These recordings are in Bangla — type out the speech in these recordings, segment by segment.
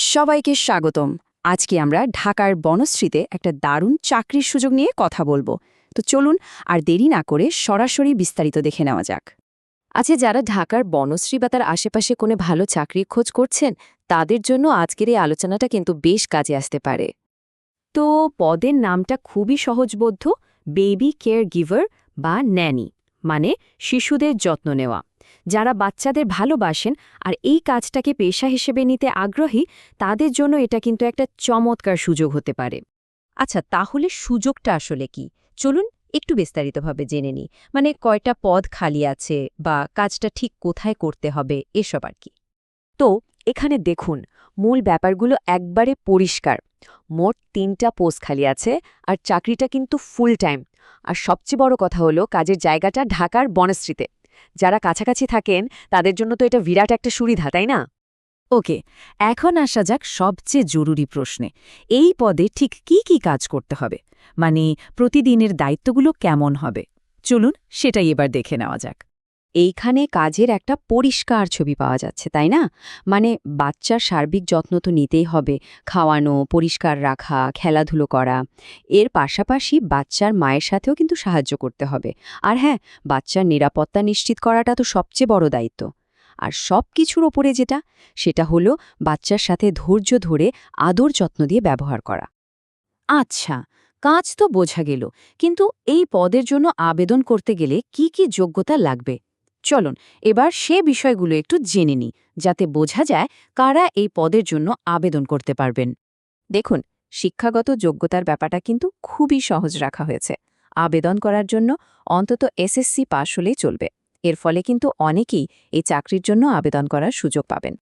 সবাইকে স্বাগতম। আজকে আমরা ঢাকার বনশ্রীতে একটা দারুণ চাকরির সুযোগ নিয়ে কথা বলবো। তো চলুন আর দেরি না করে সরাসরি বিস্তারিত দেখে নেওয়া যাক। আচ্ছা, যারা ঢাকার বনশ্রী বা তার আশেপাশে কোনো ভালো চাকরির খোঁজ করছেন, তাদের জন্য আজকের এই আলোচনাটা কিন্তু বেশ কাজে আসতে পারে। তো পদের নামটা খুবই সহজবোধ্য, বেবি কেয়ার গিভার বা ন্যানি, মানে শিশুদের যত্ন নেওয়া। যারা বাচ্চাদের ভালোবাসেন আর এই কাজটাকে পেশা হিসেবে নিতে আগ্রহী, তাদের জন্য এটা কিন্তু একটা চমৎকার সুযোগ হতে পারে। আচ্ছা, তাহলে সুযোগটা আসলে কি? চলুন একটু বিস্তারিতভাবে জেনে নিই। মানে কয়টা পদ খালি আছে বা কাজটা ঠিক কোথায় করতে হবে, এসব আর কি। তো এখানে দেখুন, মূল ব্যাপারগুলো একবারে পরিষ্কার। মোট ৩টা পোস্ট খালি আছে, আর চাকরিটা কিন্তু ফুল টাইম। আর সবচেয়ে বড় কথা হলো, কাজের জায়গাটা ঢাকার বনশ্রীতে। যারা কাছাকাছি থাকেন, তাদের জন্য তো এটা বিরাট একটা সুবিধা, তাই না? ওকে, এখন আসা যাক সবচেয়ে জরুরি প্রশ্নে। এই পদে ঠিক কি কাজ করতে হবে, মানে প্রতিদিনের দায়িত্বগুলো কেমন হবে? চলুন সেটাই এবার দেখে নেওয়া যাক। এইখানে কাজের একটা পরিষ্কার ছবি পাওয়া যাচ্ছে, তাই না? মানে বাচ্চার সার্বিক যত্ন তো নিতেই হবে, খাওয়ানো, পরিষ্কার রাখা, খেলাধুলো করা। এর পাশাপাশি বাচ্চার মায়ের সাথেও কিন্তু সাহায্য করতে হবে। আর হ্যাঁ, বাচ্চার নিরাপত্তা নিশ্চিত করাটা তো সবচেয়ে বড় দায়িত্ব। আর সব কিছুর ওপরে সেটা হলো বাচ্চার সাথে ধৈর্য ধরে আদর যত্ন দিয়ে ব্যবহার করা। আচ্ছা, কাজ তো বোঝা গেল, কিন্তু এই পদের জন্য আবেদন করতে গেলে কি যোগ্যতা লাগবে? চলুন এবার সে বিষয়গুলো একটু জেনে নিই, যাতে বোঝা যায় কারা এই পদের জন্য আবেদন করতে পারবেন। দেখুন, শিক্ষাগত যোগ্যতার ব্যাপারটা কিন্তু খুবই সহজ রাখা হয়েছে। আবেদন করার জন্য অন্তত এসএসসি পাশ হলেই চলবে। এর ফলে কিন্তু অনেকেই এই চাকরির জন্য আবেদন করার সুযোগ পাবেন।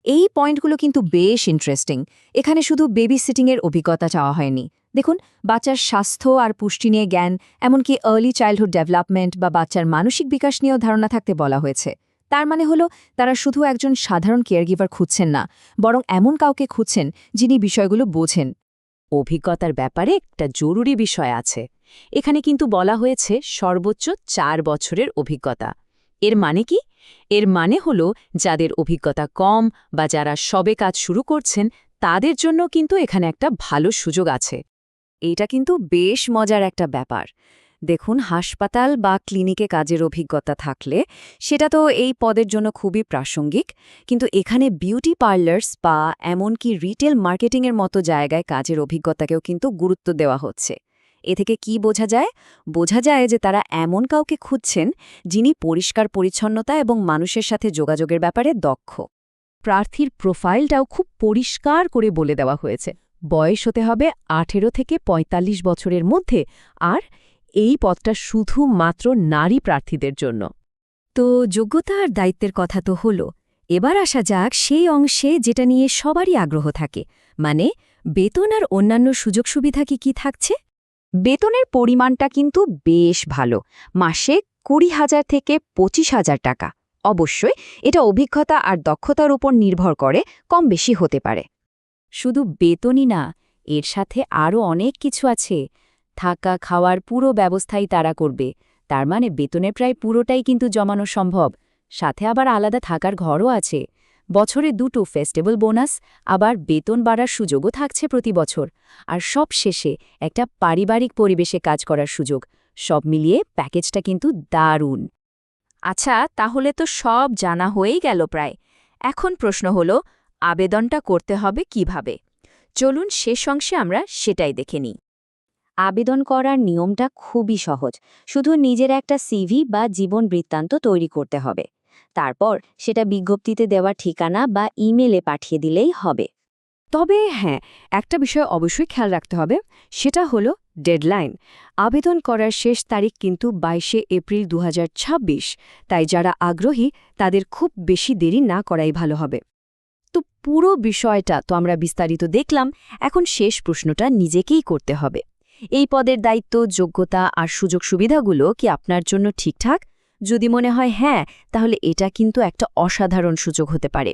এই পয়েন্টগুলো কিন্তু বেশ ইন্টারেস্টিং। এখানে শুধু বেবি সিটিংয়ের অভিজ্ঞতা চাওয়া হয়নি। দেখুন, বাচ্চার স্বাস্থ্য আর পুষ্টি নিয়ে জ্ঞান, এমনকি আর্লি চাইল্ডহুড ডেভেলপমেন্ট বা বাচ্চার মানসিক বিকাশ নিয়েও ধারণা থাকতে বলা হয়েছে। তার মানে হলো, তারা শুধু একজন সাধারণ কেয়ারগিভার খুঁজছেন না, বরং এমন কাউকে খুঁজছেন যিনি বিষয়গুলো বোঝেন। অভিজ্ঞতার ব্যাপারে একটা জরুরি বিষয় আছে। এখানে কিন্তু বলা হয়েছে সর্বোচ্চ ৪ বছরের অভিজ্ঞতা। এর মানে কি? এর মানে হলো, যাদের অভিজ্ঞতা কম বা যারা সবে কাজ শুরু করছেন, তাদের জন্য কিন্তু এখানে একটা ভালো সুযোগ আছে। এটা কিন্তু বেশ মজার একটা ব্যাপার। দেখুন, হাসপাতাল বা ক্লিনিকে কাজের অভিজ্ঞতা থাকলে সেটা তো এই পদের জন্য খুবই প্রাসঙ্গিক, কিন্তু এখানে বিউটি পার্লার্স বা এমনকি রিটেল মার্কেটিংয়ের মতো জায়গায় কাজের অভিজ্ঞতাকেও কিন্তু গুরুত্ব দেওয়া হচ্ছে। এ থেকে কি বোঝা যায়? বোঝা যায় যে তারা এমন কাউকে খুঁজছেন যিনি পরিষ্কার পরিচ্ছন্নতা এবং মানুষের সাথে যোগাযোগের ব্যাপারে দক্ষ। প্রার্থীর প্রোফাইলটাও খুব পরিষ্কার করে বলে দেওয়া হয়েছে। বয়স হতে হবে 18 থেকে 45 বছরের মধ্যে, আর এই পদটা শুধুমাত্র নারী প্রার্থীদের জন্য। তো যোগ্যতা আর দায়িত্বের কথা তো হলো, এবার আসা যাক সেই অংশে যেটা নিয়ে সবারই আগ্রহ থাকে, মানে বেতন আর অন্যান্য সুযোগ সুবিধা কি থাকছে। বেতনের পরিমাণটা কিন্তু বেশ ভালো, মাসে 20,000 থেকে 25,000 টাকা। অবশ্যই এটা অভিজ্ঞতা আর দক্ষতার উপর নির্ভর করে, কম বেশি হতে পারে। শুধু বেতনই না, এর সাথে আরও অনেক কিছু আছে। থাকা খাওয়ার পুরো ব্যবস্থাই তারা করবে। তার মানে বেতনের প্রায় পুরোটাই কিন্তু জমানো সম্ভব। সাথে আবার আলাদা থাকার ঘরও আছে। বছরে 2টো ফেস্টিভ্যাল বোনাস, আবার বেতন বাড়ার সুযোগও থাকছে প্রতি বছর। আর সব শেষে একটা পারিবারিক পরিবেশে কাজ করার সুযোগ। সব মিলিয়ে প্যাকেজটা কিন্তু দারুণ। আচ্ছা, তাহলে তো সব জানা হয়েই গেল প্রায়। এখন প্রশ্ন হলো, আবেদনটা করতে হবে কিভাবে? চলুন শেষ অংশে আমরা সেটাই দেখে নিই। আবেদন করার নিয়মটা খুবই সহজ। শুধু নিজের একটা সিভি বা জীবন বৃত্তান্ত তৈরি করতে হবে। তারপর সেটা বিজ্ঞপ্তিতে দেওয়া ঠিকানা বা ইমেলে পাঠিয়ে দিলেই হবে। তবে হ্যাঁ, একটা বিষয় অবশ্যই খেয়াল রাখতে হবে, সেটা হলো ডেডলাইন। আবেদন করার শেষ তারিখ কিন্তু 22 এপ্রিল 2026। তাই যারা আগ্রহী তাদের খুব বেশি দেরি না করাই ভালো হবে। তো পুরো বিষয়টা তো আমরা বিস্তারিত দেখলাম, এখন শেষ প্রশ্নটা নিজেকেই করতে হবে। এই পদের দায়িত্ব, যোগ্যতা আর সুযোগ সুবিধাগুলো কি আপনার জন্য ঠিকঠাক? যদি মনে হয় হ্যাঁ, তাহলে এটা কিন্তু একটা অসাধারণ সুযোগ হতে পারে।